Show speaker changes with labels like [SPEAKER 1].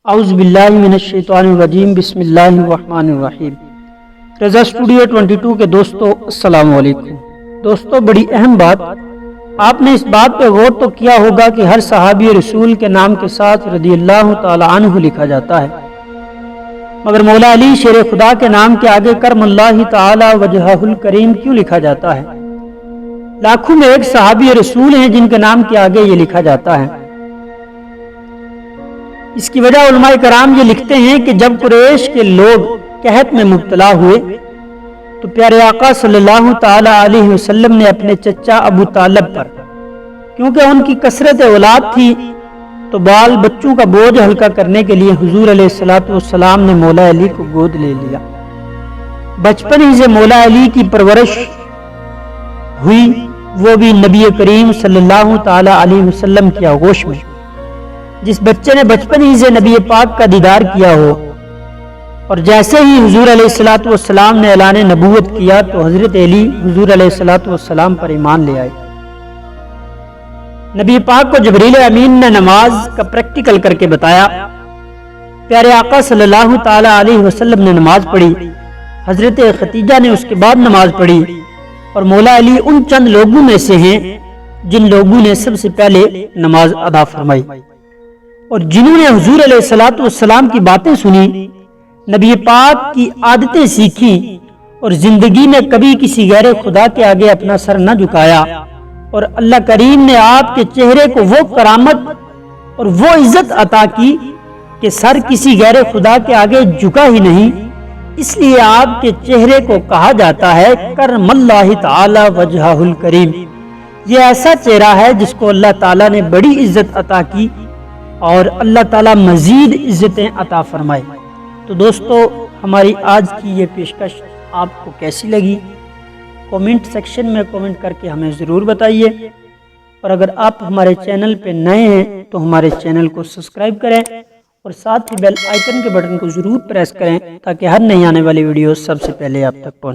[SPEAKER 1] اعوذ باللہ من الشیطان الرجیم بسم اللہ الرحمن الرحیم۔ رضا اسٹوڈیو 22 کے دوستو السلام علیکم۔ دوستو، بڑی اہم بات، آپ نے اس بات پہ غور تو کیا ہوگا کہ ہر صحابی رسول کے نام کے ساتھ رضی اللہ تعالی عنہ لکھا جاتا ہے، مگر مولا علی شیر خدا کے نام کے آگے کرم اللہ تعالی وجہہ الکریم کیوں لکھا جاتا ہے؟ لاکھوں میں ایک صحابی رسول ہیں جن کے نام کے آگے یہ لکھا جاتا ہے۔ اس کی وجہ علماء کرام یہ لکھتے ہیں کہ جب قریش کے لوگ قحط میں مبتلا ہوئے تو پیارے آقا صلی اللہ تعالی علیہ وسلم نے اپنے چچا ابو طالب پر، کیونکہ ان کی کثرت اولاد تھی، تو بال بچوں کا بوجھ ہلکا کرنے کے لیے حضور علیہ السلام نے مولا علی کو گود لے لیا۔ بچپن ہی سے مولا علی کی پرورش ہوئی، وہ بھی نبی کریم صلی اللہ تعالی علیہ وسلم کی آغوش میں۔ جس بچے نے بچپن ہی سے نبی پاک کا دیدار کیا ہو، اور جیسے ہی حضور علیہ السلام نے اعلان نبوت کیا تو حضرت علی حضور علیہ السلام پر ایمان لے آئے۔ نبی پاک کو جبریل امین نے نماز کا پریکٹیکل کر کے بتایا، پیارے آقا صلی اللہ تعالی علیہ وسلم نے نماز پڑھی، حضرت خدیجہ نے اس کے بعد نماز پڑھی، اور مولا علی ان چند لوگوں میں سے ہیں جن لوگوں نے سب سے پہلے نماز ادا فرمائی، اور جنہوں نے حضور علیہ السلام کی باتیں سنی، نبی پاک کی عادتیں سیکھی، اور زندگی میں کبھی کسی غیر خدا کے آگے اپنا سر نہ جھکایا، اور اللہ کریم نے آپ کے چہرے کو وہ کرامت اور وہ عزت عطا کی کہ سر کسی غیر خدا کے آگے جھکا ہی نہیں، اس لیے آپ کے چہرے کو کہا جاتا ہے کرم اللہ تعالی وجہہ الکریم۔ یہ ایسا چہرہ ہے جس کو اللہ تعالیٰ نے بڑی عزت عطا کی، اور اللہ تعالیٰ مزید عزتیں عطا فرمائے۔ تو دوستو، ہماری آج کی یہ پیشکش آپ کو کیسی لگی؟ کومنٹ سیکشن میں کومنٹ کر کے ہمیں ضرور بتائیے، اور اگر آپ ہمارے چینل پہ نئے ہیں تو ہمارے چینل کو سبسکرائب کریں، اور ساتھ ہی بیل آئیکن کے بٹن کو ضرور پریس کریں تاکہ ہر نئی آنے والی ویڈیو سب سے پہلے آپ تک پہنچے۔